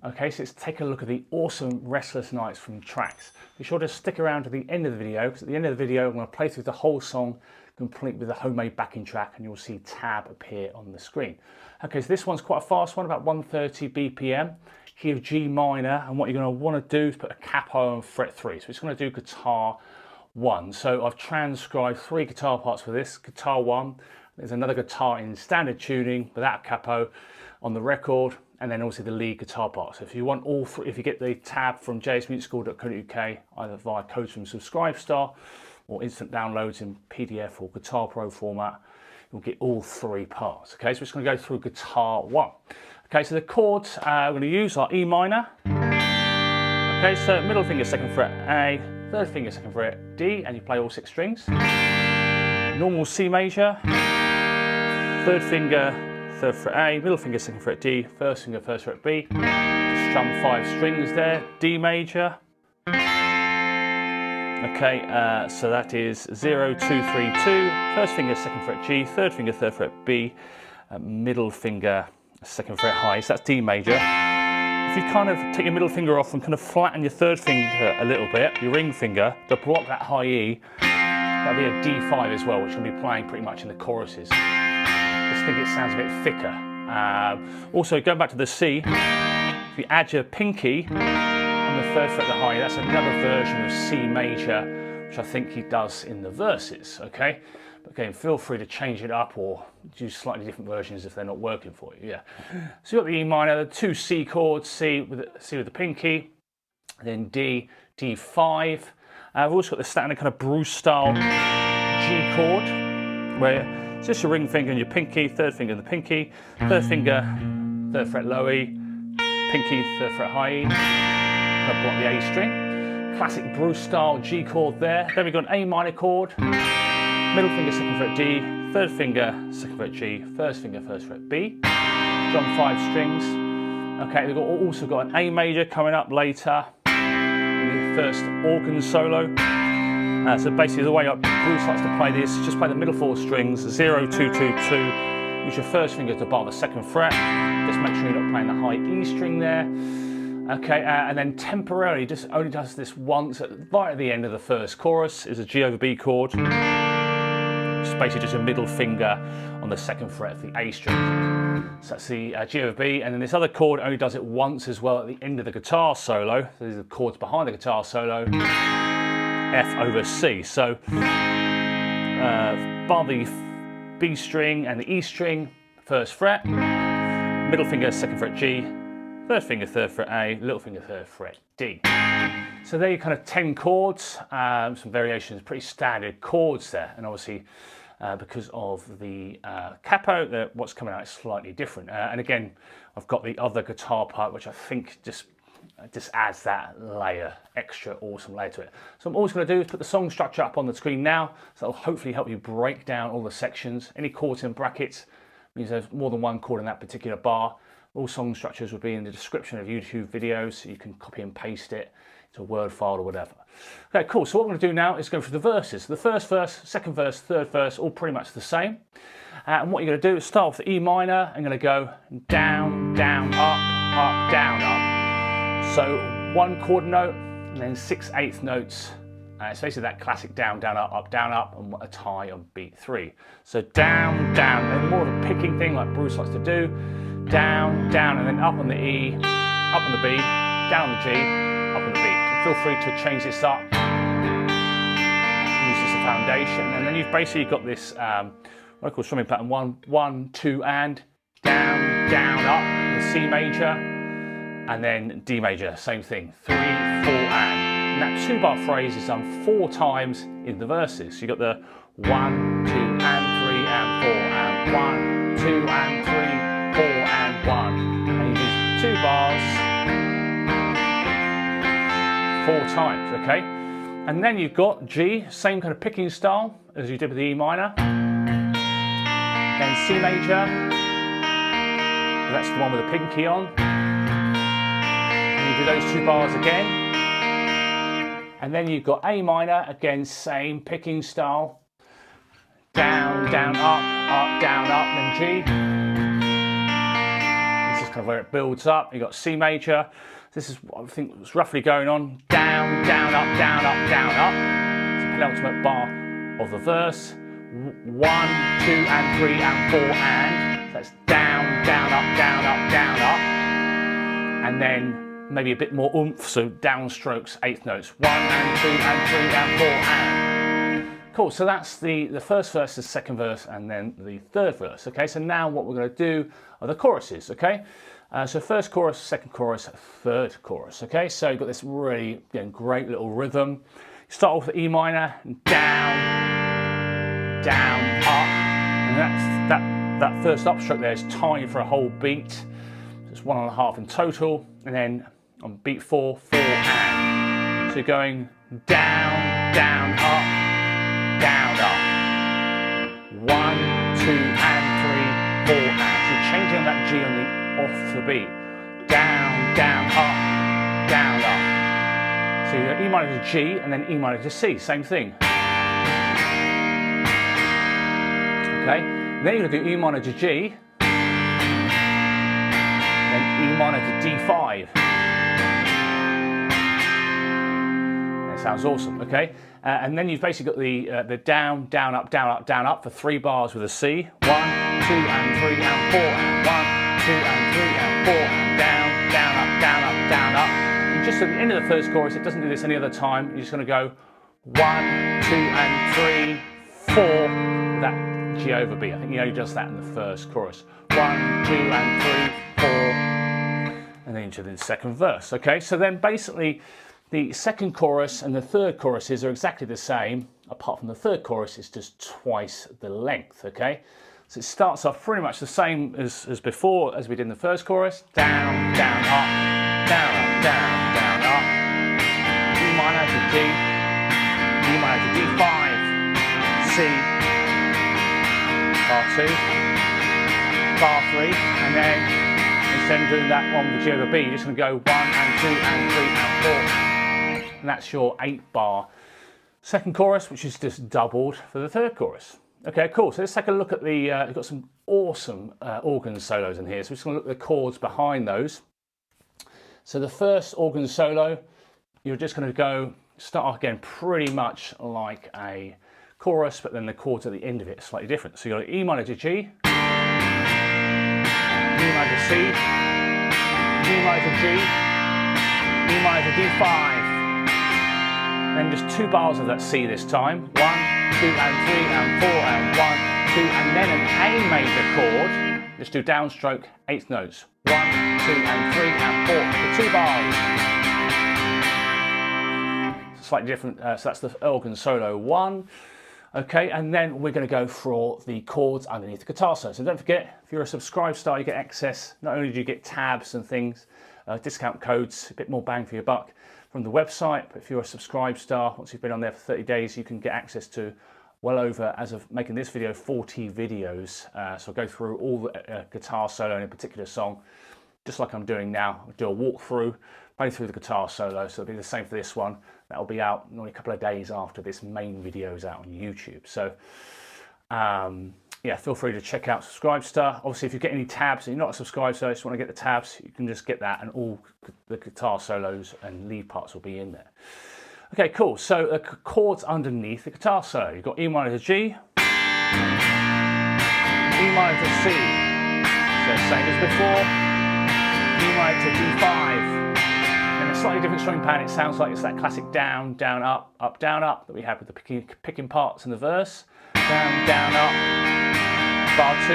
Okay, so let's take a look at the awesome Restless Nights from Tracks. Be sure to stick around to the end of the video, because at the end of the video I'm going to play through the whole song complete with a homemade backing track, and you'll see tab appear on the screen. Okay, so this one's quite a fast one, about 130 BPM. Key of G minor, and what you're going to want to do is put a capo on fret 3. So it's going to do guitar 1. So I've transcribed 3 guitar parts for this. Guitar 1, there's another guitar in standard tuning without capo on the record, and then also the lead guitar part. So if you want all 3, if you get the tab from jsmusicschool.co.uk, either via codes from Subscribestar or instant downloads in PDF or Guitar Pro format, you'll get all 3 parts. Okay, so we're just going to go through guitar 1. Okay, so the chords we're going to use are E minor. Okay, so middle finger, 2nd fret A, 3rd finger, 2nd fret D, and you play all 6 strings. Normal C major, 3rd finger, 3rd fret A, middle finger, 2nd fret D, 1st finger, 1st fret B. Just strum 5 strings there. D major. Okay, so that is 0, 2, 3, 2. 1st finger, 2nd fret G, 3rd finger, 3rd fret B, middle finger, 2nd fret high, so that's D major. If you kind of take your middle finger off and kind of flatten your 3rd finger a little bit, your ring finger, to block that high E, that'll be a D5 as well, which will be playing pretty much in the choruses. I just think it sounds a bit thicker. Also, going back to the C, if you add your pinky on the 3rd fret of the high, that's another version of C major, which I think he does in the verses, okay? But again, feel free to change it up or use slightly different versions if they're not working for you, yeah. So you've got the E minor, the 2 C chords, C with the pinky, then D, D5. We've also got the standard kind of Bruce style G chord, where it's just your ring finger and your pinky, 3rd finger and the pinky, 3rd finger, 3rd fret low E, pinky, 3rd fret high E, kind of block the A string. Classic Bruce style G chord there. Then we've got an A minor chord, middle finger, 2nd fret D, 3rd finger, 2nd fret G, 1st finger, 1st fret B. Strum 5 strings. Okay, we've also got an A major coming up later, the first organ solo. So basically the way Bruce likes to play this, just play the middle 4 strings, 0, 2, 2, 2. Use your 1st finger to bar the 2nd fret. Just make sure you're not playing the high E string there. Okay, and then temporarily, just only does this once, right at the end of the 1st chorus, is a G over B chord. It's basically just a middle finger on the 2nd fret of the A string. So that's the G over B, and then this other chord only does it once as well at the end of the guitar solo. So these are the chords behind the guitar solo. F over C. So bar the B string and the E string, 1st fret, middle finger, 2nd fret G, 3rd finger, 3rd fret A, little finger, 3rd fret D. So there you kind of 10 chords, some variations, pretty standard chords there, and obviously because of the capo, what's coming out is slightly different. And again, I've got the other guitar part, which I think just adds that layer, extra awesome layer to it. So what I'm always going to do is put the song structure up on the screen now, so that'll hopefully help you break down all the sections. Any chords in brackets means there's more than one chord in that particular bar. All song structures will be in the description of YouTube videos, so you can copy and paste it to a Word file or whatever. Okay, cool. So what we're going to do now is go through the verses. The 1st verse, 2nd verse, 3rd verse, all pretty much the same. And what you're going to do is start with the E minor. I'm going to go down, down, up, down, up. So 1 chord note and then 6/8 notes. It's basically that classic down, down, up, and a tie on beat 3. So down, down, and more of a picking thing like Bruce likes to do. Down, down, and then up on the E, up on the B, down on the G, up on the B. Feel free to change this up. Use this as a foundation, and then you've basically got this what I call strumming pattern: 1, 1, 2, and down, down, up, the C major, and then D major. Same thing: 3, 4, and that 2-bar phrase is done 4 times in the verses. So you got the 1, 2, and 3, and 4, and 1, 2, and 3. 4 and 1, and you do 2 bars 4 times, okay? And then you've got G, same kind of picking style as you did with the E minor. Then C major, that's the one with the pinky on. And you do those 2 bars again. And then you've got A minor, again, same picking style. Down, down, up, down, up, then G. kind of where it builds up. You've got C major. This is what I think was roughly going on. Down, down, up, down, up, down, up. It's the penultimate bar of the verse. 1, 2, and 3, and 4, and. So that's down, down, up, down, up, down, up. And then maybe a bit more oomph, so downstrokes, eighth notes. 1, and 2, and 3, and 4, and. Cool, so that's the first verse, the second verse, and then the third verse. Okay, so now what we're going to do are the choruses. Okay, so first chorus, second chorus, third chorus. Okay, so you've got this really great little rhythm. You start off with E minor, down, down, up, and that first upstroke there is timed for a whole beat. So it's 1.5 in total, and then on beat 4, 4 and. So you're going down, down, up. Down, up. 1, 2, and 3, 4, and. So you're changing that G on the off the beat. Down, down, up, down, up. So you go E minor to G and then E minor to C, same thing. Okay, then you're going to do E minor to G, then E minor to D5. Sounds awesome, okay? And then you've basically got the down, down, up, down, up, down, up for 3 bars with a C. 1, 2, and 3, and 4, and 1, 2, and 3, and 4, and down, down, up, down, up, down, up. And just at the end of the first chorus, it doesn't do this any other time. You're just going to go 1, 2, and 3, 4. That G over B. I think he only does that in the first chorus. 1, 2, and 3, 4. And then into the second verse, okay? So then basically, the second chorus and the third choruses are exactly the same, apart from the third chorus is just twice the length, okay? So it starts off pretty much the same as before, as we did in the first chorus. Down, down, up, down, up, down, down, up. E minor to G, E minor to D5, C, bar 2, bar 3, and then instead of doing that one with the G over B, you're just going to go 1, and 2, and 3, and 4. And that's your 8-bar second chorus, which is just doubled for the third chorus. Okay, cool. So let's take a look at the, we've got some awesome organ solos in here. So we're just going to look at the chords behind those. So the first organ solo, you're just going to go, start off again pretty much like a chorus, but then the chords at the end of it are slightly different. So you've got E minor to G, E minor to C, E minor to G, E minor to D5. Then just 2 bars of that C this time. 1, 2, and 3, and 4, and 1, 2, and then an A major chord. Just do downstroke, 8th notes. 1, 2, and 3, and 4 for 2 bars. It's slightly different, so that's the organ solo 1. Okay, and then we're going to go for the chords underneath the guitar solo. So don't forget, if you're a subscribe star, you get access. Not only do you get tabs and things, discount codes, a bit more bang for your buck from the website, but if you're a subscribe star, once you've been on there for 30 days, you can get access to well over, as of making this video, 40 videos. So I'll go through all the guitar solo in a particular song, just like I'm doing now. I'll do a walkthrough, play through the guitar solo, so it'll be the same for this one. That'll be out only a couple of days after this main video is out on YouTube. So yeah, feel free to check out Subscribe Star. Obviously, if you get any tabs and you're not a subscribe star, just want to get the tabs, you can just get that, and all the guitar solos and lead parts will be in there. Okay, cool. So the chords underneath the guitar solo. You've got E minor to G, E minor to C, so same as before, E minor to D5, and a slightly different string pattern. It sounds like it's that classic down, down, up, down, up that we have with the picking parts in the verse. Down, down, up, bar 2,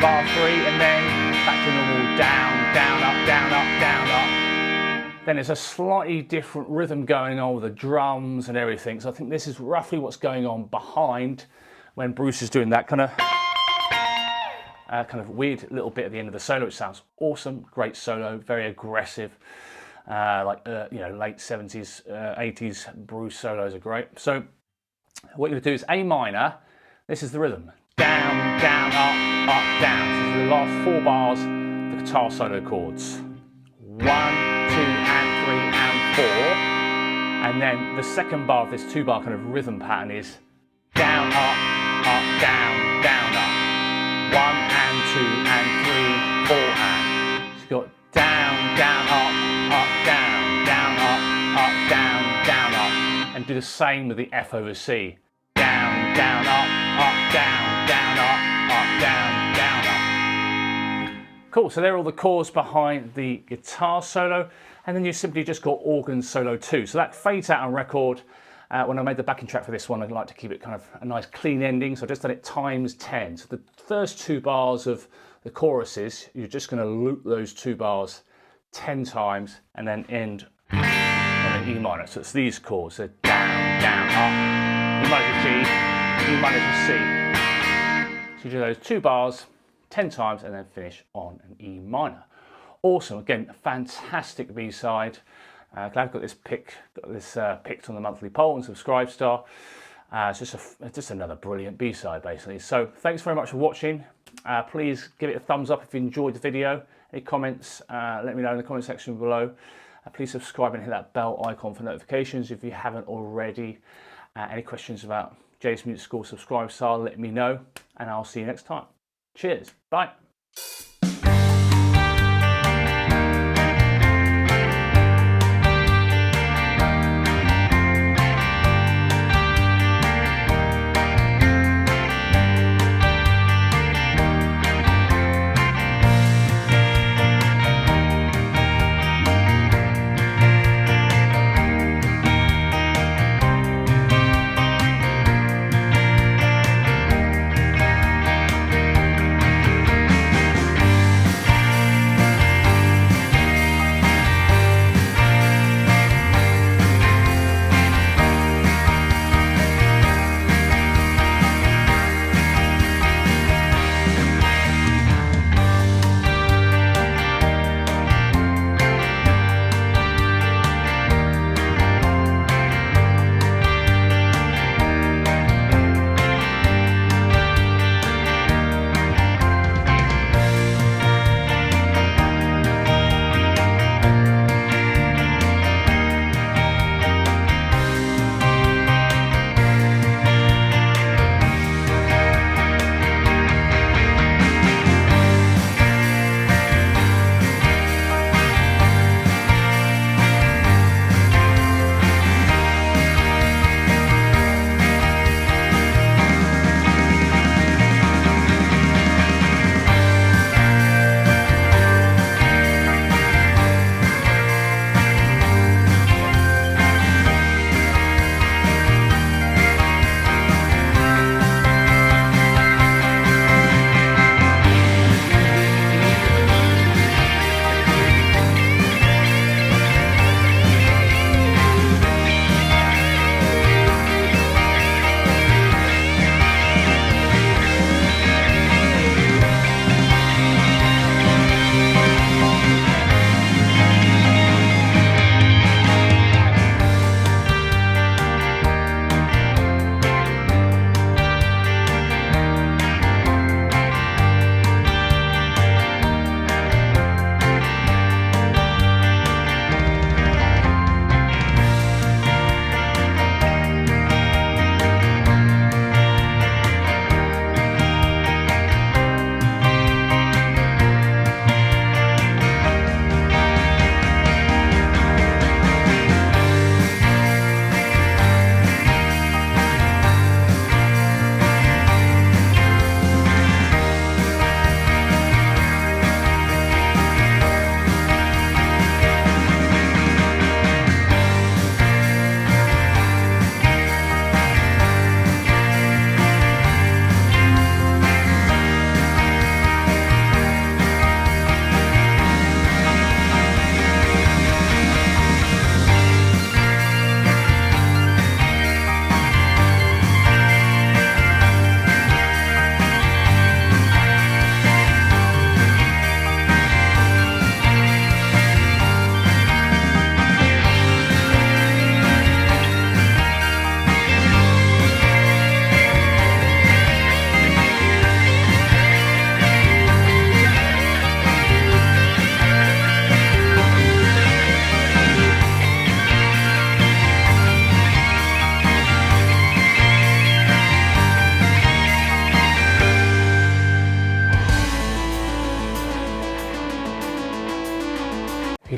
bar 3, and then back to normal, down, down, up, down, up, down, up. Then there's a slightly different rhythm going on with the drums and everything. So I think this is roughly what's going on behind when Bruce is doing that kind of weird little bit at the end of the solo, which sounds awesome. Great solo, very aggressive. You know, late 70s, 80s Bruce solos are great. So what you're going to do is A minor. This is the rhythm. Down, down, up, down. So this is the last 4 bars, the guitar solo chords. 1, 2, and 3, and 4. And then the second bar of this 2-bar kind of rhythm pattern is down, up, down, down, up. 1, and 2, and down, up, down, down, up. And do the same with the F over C. Down, down, up, down, up, down, up. Cool, so there are all the chords behind the guitar solo, and then you simply just got organ solo too. So that fades out on record. When I made the backing track for this one, I'd like to keep it kind of a nice clean ending, so I just done it times 10. So the first 2 bars of the choruses, you're just going to loop those 2 bars 10 times and then end on an E minor. So it's these chords, so down, down, up, E minor to G, E minor to C. So you do those 2 bars 10 times and then finish on an E minor. Awesome, again, fantastic B-side. Glad I got this picked on the monthly poll and Subscribe Star. It's just another brilliant B-side basically. So thanks very much for watching. Please give it a thumbs up if you enjoyed the video. Any comments, let me know in the comment section below. Please subscribe and hit that bell icon for notifications if you haven't already. Any questions about Jay's Music School Subscribe Star, let me know, and I'll see you next time. Cheers, bye.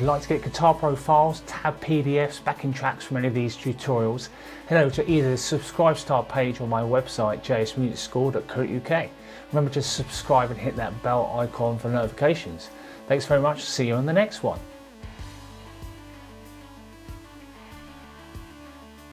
you'd like to get Guitar Pro files, tab PDFs, backing tracks from any of these tutorials, head over to either the Subscribe Star page or my website, jsmusicschool.co.uk. Remember to subscribe and hit that bell icon for notifications. Thanks very much, see you on the next one.